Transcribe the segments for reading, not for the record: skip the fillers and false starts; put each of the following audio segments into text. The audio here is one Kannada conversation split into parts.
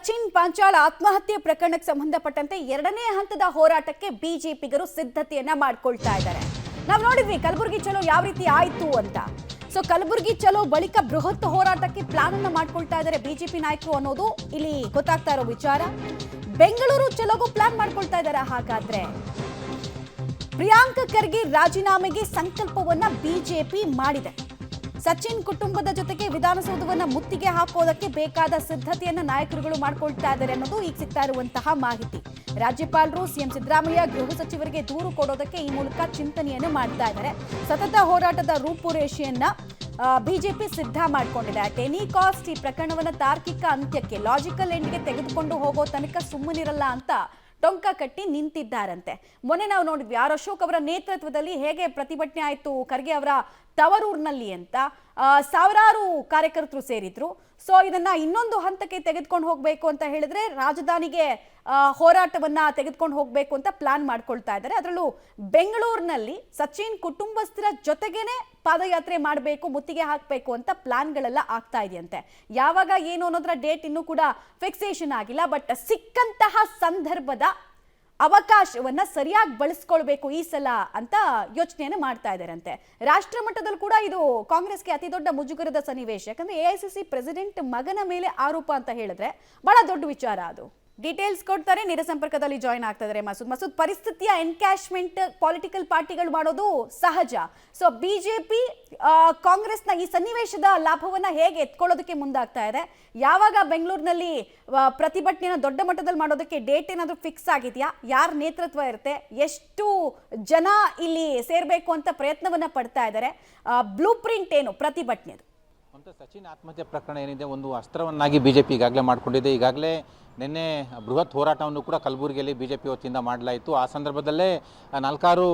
ಸಚಿನ್ ಪಾಂಚಾಲ್ ಆತ್ಮಹತ್ಯೆ ಪ್ರಕರಣಕ್ಕೆ ಸಂಬಂಧಪಟ್ಟಂತೆ ಎರಡನೇ ಹಂತದ ಹೋರಾಟಕ್ಕೆ ಬಿಜೆಪಿಗರು ಸಿದ್ಧತೆಯನ್ನ ಮಾಡ್ಕೊಳ್ತಾ ಇದ್ದಾರೆ. ನಾವು ನೋಡಿದ್ವಿ ಕಲಬುರಗಿ ಚಲೋ ಯಾವ ರೀತಿ ಆಯ್ತು ಅಂತ. ಸೊ ಕಲಬುರಗಿ ಚಲೋ ಬಳಿಕ ಬೃಹತ್ ಹೋರಾಟಕ್ಕೆ ಪ್ಲಾನ್ ಅನ್ನ ಮಾಡ್ಕೊಳ್ತಾ ಇದ್ದಾರೆ ಬಿಜೆಪಿ ನಾಯಕರು ಅನ್ನೋದು ಇಲ್ಲಿ ಗೊತ್ತಾಗ್ತಾ ಇರೋ ವಿಚಾರ. ಬೆಂಗಳೂರು ಚಲೋಗೂ ಪ್ಲಾನ್ ಮಾಡ್ಕೊಳ್ತಾ ಇದ್ದಾರೆ. ಹಾಗಾದ್ರೆ ಪ್ರಿಯಾಂಕ್ ಖರ್ಗೆ ರಾಜೀನಾಮೆಗೆ ಸಂಕಲ್ಪವನ್ನ ಬಿಜೆಪಿ ಮಾಡಿದೆ. ಸಚಿನ್ ಕುಟುಂಬದ ಜೊತೆಗೆ ವಿಧಾನಸೌಧವನ್ನ ಮುತ್ತಿಗೆ ಹಾಕೋದಕ್ಕೆ ಬೇಕಾದ ಸಿದ್ಧತೆಯನ್ನ ನಾಯಕರುಗಳು ಮಾಡ್ಕೊಳ್ತಾ ಇದ್ದಾರೆ ಅನ್ನೋದು ಈಗ ಸಿಗ್ತಾ ಇರುವಂತಹ ಮಾಹಿತಿ. ರಾಜ್ಯಪಾಲರು ಸಿಎಂ ಸಿದ್ದರಾಮಯ್ಯ ಗೃಹ ಸಚಿವರಿಗೆ ದೂರು ಕೊಡೋದಕ್ಕೆ ಈ ಮೂಲಕ ಚಿಂತನೆಯನ್ನು ಮಾಡ್ತಾ ಇದ್ದಾರೆ. ಸತತ ಹೋರಾಟದ ರೂಪುರೇಷೆಯನ್ನ ಬಿಜೆಪಿ ಸಿದ್ಧ ಮಾಡಿಕೊಂಡಿದೆ. ಅಟ್ ಎನಿ ಕಾಸ್ಟ್ ಈ ಪ್ರಕರಣವನ್ನ ತಾರ್ಕಿಕ ಅಂತ್ಯಕ್ಕೆ ಲಾಜಿಕಲ್ ಎಂಡ್ಗೆ ತೆಗೆದುಕೊಂಡು ಹೋಗೋ ತನಕ ಸುಮ್ಮನಿರಲ್ಲ ಅಂತ ಟೊಂಕ ಕಟ್ಟಿ ನಿಂತಿದ್ದಾರಂತೆ. ಮೊನ್ನೆ ನಾವು ನೋಡಿದ್ವಿ ಆರ್ ಅಶೋಕ್ ಅವರ ನೇತೃತ್ವದಲ್ಲಿ ಹೇಗೆ ಪ್ರತಿಭಟನೆ ಆಯಿತು ಖರ್ಗೆ ಅವರ ತವರೂರಿನಲ್ಲಿ ಅಂತ. ಸಾವಿರಾರು ಕಾರ್ಯಕರ್ತರು ಸೇರಿದ್ರು. ಸೊ ಇದನ್ನ ಇನ್ನೊಂದು ಹಂತಕ್ಕೆ ತೆಗೆದುಕೊಂಡು ಹೋಗಬೇಕು ಅಂತ ಹೇಳಿದ್ರೆ ರಾಜಧಾನಿಗೆ ಹೋರಾಟವನ್ನ ತೆಗೆದುಕೊಂಡು ಹೋಗಬೇಕು ಅಂತ ಪ್ಲಾನ್ ಮಾಡ್ಕೊಳ್ತಾ ಇದ್ದಾರೆ. ಅದರಲ್ಲೂ ಬೆಂಗಳೂರಿನಲ್ಲಿ ಸಚಿನ್ ಕುಟುಂಬಸ್ಥರ ಜೊತೆಗೇನೆ ಪಾದಯಾತ್ರೆ ಮಾಡಬೇಕು, ಮುತ್ತಿಗೆ ಹಾಕಬೇಕು ಅಂತ ಪ್ಲಾನ್ಗಳೆಲ್ಲ ಆಗ್ತಾ ಇದೆಯಂತೆ. ಯಾವಾಗ ಏನು ಅನ್ನೋದ್ರ ಡೇಟ್ ಇನ್ನೂ ಕೂಡ ಫಿಕ್ಸೇಷನ್ ಆಗಿಲ್ಲ. ಬಟ್ ಸಿಕ್ಕಂತಹ ಸಂದರ್ಭದ ಅವಕಾಶವನ್ನ ಸರಿಯಾಗಿ ಬಳಸ್ಕೊಳ್ಬೇಕು ಈ ಸಲ ಅಂತ ಯೋಚನೆಯನ್ನು ಮಾಡ್ತಾ ಇದ್ದಾರಂತೆ. ರಾಷ್ಟ್ರ ಮಟ್ಟದಲ್ಲಿ ಕೂಡ ಇದು ಕಾಂಗ್ರೆಸ್ಗೆ ಅತಿ ದೊಡ್ಡ ಮುಜುಗರದ ಸನ್ನಿವೇಶ. ಯಾಕಂದ್ರೆ ಎಐಸಿಸಿ ಪ್ರೆಸಿಡೆಂಟ್ ಮಗನ ಮೇಲೆ ಆರೋಪ ಅಂತ ಹೇಳಿದ್ರೆ ಬಹಳ ದೊಡ್ಡ ವಿಚಾರ ಅದು. ಡೀಟೇಲ್ಸ್ ಕೊಡ್ತಾರೆ, ನೇರ ಸಂಪರ್ಕದಲ್ಲಿ ಜಾಯಿನ್ ಆಗ್ತಾ ಇದ್ದಾರೆ ಮಸೂದ್. ಪರಿಸ್ಥಿತಿಯ ಎನ್ಕ್ಯಾಶ್ಮೆಂಟ್ ಪೊಲಿಟಿಕಲ್ ಪಾರ್ಟಿಗಳು ಮಾಡೋದು ಸಹಜ. ಸೊ ಬಿಜೆಪಿ ಕಾಂಗ್ರೆಸ್ನ ಈ ಸನ್ನಿವೇಶದ ಲಾಭವನ್ನ ಹೇಗೆ ಎತ್ಕೊಳ್ಳೋದಕ್ಕೆ ಮುಂದಾಗ್ತಾ ಇದೆ? ಯಾವಾಗ ಬೆಂಗಳೂರಿನಲ್ಲಿ ಪ್ರತಿಭಟನೆಯನ್ನು ದೊಡ್ಡ ಮಟ್ಟದಲ್ಲಿ ಮಾಡೋದಕ್ಕೆ ಡೇಟ್ ಏನಾದರೂ ಫಿಕ್ಸ್ ಆಗಿದೆಯಾ? ಯಾರ ನೇತೃತ್ವ ಇರುತ್ತೆ? ಎಷ್ಟು ಜನ ಇಲ್ಲಿ ಸೇರ್ಬೇಕು ಅಂತ ಪ್ರಯತ್ನವನ್ನ ಪಡ್ತಾ ಇದ್ದಾರೆ? ಬ್ಲೂ ಪ್ರಿಂಟ್ ಏನು ಪ್ರತಿಭಟನೆದು? ಸಚಿನ್ ಆತ್ಮಹತ್ಯೆ ಪ್ರಕರಣ ಏನಿದೆ ಒಂದು ಅಸ್ತ್ರವನ್ನಾಗಿ ಬಿಜೆಪಿ ಈಗಾಗಲೇ ಮಾಡಿಕೊಂಡಿದೆ. ಈಗಾಗಲೇ ನಿನ್ನೆ ಬೃಹತ್ ಹೋರಾಟವನ್ನು ಕೂಡ ಕಲಬುರಗಿಯಲ್ಲಿ ಬಿಜೆಪಿ ವತಿಯಿಂದ ಮಾಡಲಾಯಿತು. ಆ ಸಂದರ್ಭದಲ್ಲೇ 4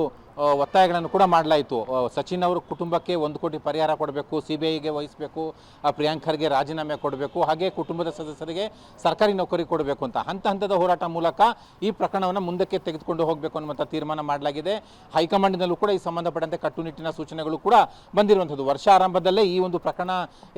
ಒತ್ತಾಯಗಳನ್ನು ಕೂಡ ಮಾಡಲಾಯಿತು. ಸಚಿನ್ ಅವರ ಕುಟುಂಬಕ್ಕೆ 1 ಕೋಟಿ ಪರಿಹಾರ ಕೊಡಬೇಕು, ಸಿಬಿಐಗೆ ವಹಿಸಬೇಕು, ಪ್ರಿಯಾಂಕ್ ಖರ್ಗೆ ರಾಜೀನಾಮೆ ಕೊಡಬೇಕು, ಹಾಗೆ ಕುಟುಂಬದ ಸದಸ್ಯರಿಗೆ ಸರ್ಕಾರಿ ನೌಕರಿ ಕೊಡಬೇಕು ಅಂತ ಹಂತದ ಹೋರಾಟ ಮೂಲಕ ಈ ಪ್ರಕರಣವನ್ನು ಮುಂದಕ್ಕೆ ತೆಗೆದುಕೊಂಡು ಹೋಗಬೇಕು ಅನ್ನುವಂಥ ತೀರ್ಮಾನ ಮಾಡಲಾಗಿದೆ. ಹೈಕಮಾಂಡ್ನಲ್ಲೂ ಕೂಡ ಈ ಸಂಬಂಧಪಟ್ಟಂತೆ ಕಟ್ಟುನಿಟ್ಟಿನ ಸೂಚನೆಗಳು ಕೂಡ ಬಂದಿರುವಂಥದ್ದು. ವರ್ಷ ಆರಂಭದಲ್ಲೇ ಈ ಒಂದು ಪ್ರಕರಣ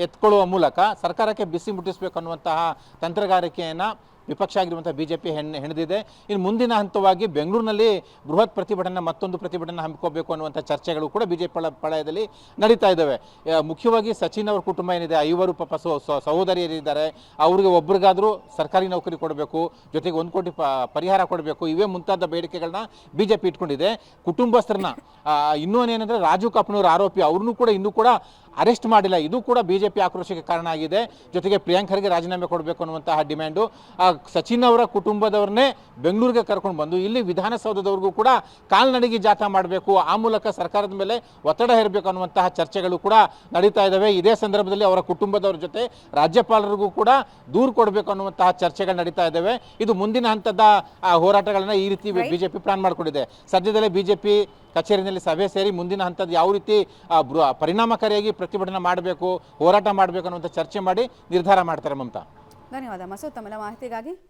ಎತ್ಕೊಳ್ಳುವ ಮೂಲಕ ಸರ್ಕಾರಕ್ಕೆ ಬಿಸಿ ಮುಟ್ಟಿಸಬೇಕು ಅನ್ನುವಂತಹ ತಂತ್ರಗಾರಿಕೆಯನ್ನು ವಿಪಕ್ಷ ಆಗಿರುವಂಥ ಬಿಜೆಪಿ ಹೆಣೆದಿದೆ. ಇನ್ನು ಮುಂದಿನ ಹಂತವಾಗಿ ಬೆಂಗಳೂರಿನಲ್ಲಿ ಬೃಹತ್ ಪ್ರತಿಭಟನೆ, ಮತ್ತೊಂದು ಪ್ರತಿಭಟನೆ ಹಮ್ಮಿಕೋಬೇಕು ಅನ್ನುವಂಥ ಚರ್ಚೆಗಳು ಕೂಡ ಬಿಜೆಪಿ ಪಾಳಯದಲ್ಲಿ ನಡೀತಾ ಇದ್ದಾವೆ. ಮುಖ್ಯವಾಗಿ ಸಚಿನ್ ಅವ್ರ ಕುಟುಂಬ ಏನಿದೆ, 5 ಪಾಪ ಸಹೋದರಿಯರಿದ್ದಾರೆ, ಅವ್ರಿಗೆ ಒಬ್ರಿಗಾದರೂ ಸರ್ಕಾರಿ ನೌಕರಿ ಕೊಡಬೇಕು, ಜೊತೆಗೆ 1 ಕೋಟಿ ಪರಿಹಾರ ಕೊಡಬೇಕು, ಇವೇ ಮುಂತಾದ ಬೇಡಿಕೆಗಳನ್ನ ಬಿಜೆಪಿ ಇಟ್ಕೊಂಡಿದೆ. ಕುಟುಂಬಸ್ಥರನ್ನ ಇನ್ನೊಂದೇನೆಂದರೆ ರಾಜು ಕಾಪನೂರ್ ಆರೋಪಿ, ಅವ್ರನ್ನೂ ಕೂಡ ಇನ್ನೂ ಕೂಡ ಅರೆಸ್ಟ್ ಮಾಡಿಲ್ಲ. ಇದು ಕೂಡ ಬಿಜೆಪಿ ಆಕ್ರೋಶಕ್ಕೆ ಕಾರಣ ಆಗಿದೆ. ಜೊತೆಗೆ ಪ್ರಿಯಾಂಕ್ ಖರ್ಗೆ ರಾಜೀನಾಮೆ ಕೊಡಬೇಕು ಅನ್ನುವಂತಹ ಡಿಮ್ಯಾಂಡು. ಸಚಿನ್ ಅವರ ಕುಟುಂಬದವ್ರನ್ನೇ ಬೆಂಗಳೂರಿಗೆ ಕರ್ಕೊಂಡು ಬಂದು ಇಲ್ಲಿ ವಿಧಾನಸೌಧದವರೆಗೂ ಕೂಡ ಕಾಲ್ನಡಿಗೆ ಜಾಥಾ ಮಾಡಬೇಕು, ಆ ಮೂಲಕ ಸರ್ಕಾರದ ಮೇಲೆ ಒತ್ತಡ ಹೇರಬೇಕು ಅನ್ನುವಂತಹ ಚರ್ಚೆಗಳು ಕೂಡ ನಡೀತಾ ಇದ್ದಾವೆ. ಇದೇ ಸಂದರ್ಭದಲ್ಲಿ ಅವರ ಕುಟುಂಬದವ್ರ ಜೊತೆ ರಾಜ್ಯಪಾಲರಿಗೂ ಕೂಡ ದೂರು ಕೊಡಬೇಕು ಅನ್ನುವಂತಹ ಚರ್ಚೆಗಳು ನಡೀತಾ ಇದ್ದಾವೆ. ಇದು ಮುಂದಿನ ಹಂತದ ಹೋರಾಟಗಳನ್ನ ಈ ರೀತಿ ಬಿಜೆಪಿ ಪ್ಲಾನ್ ಮಾಡಿಕೊಂಡಿದೆ. ಸದ್ಯದಲ್ಲೇ ಬಿಜೆಪಿ ಕಚೇರಿನಲ್ಲಿ ಸಭೆ ಸೇರಿ ಮುಂದಿನ ಹಂತದ ಯಾವ ರೀತಿ ಪರಿಣಾಮಕಾರಿಯಾಗಿ ಪ್ರತಿಭಟನೆ ಮಾಡಬೇಕು, ಹೋರಾಟ ಮಾಡಬೇಕು ಅನ್ನುವಂಥ ಚರ್ಚೆ ಮಾಡಿ ನಿರ್ಧಾರ ಮಾಡ್ತಾರೆ. ಮಮತಾ, ಧನ್ಯವಾದ ಮಸೂದ್ ತಮ್ಮೆಲ್ಲ ಮಾಹಿತಿಗಾಗಿ.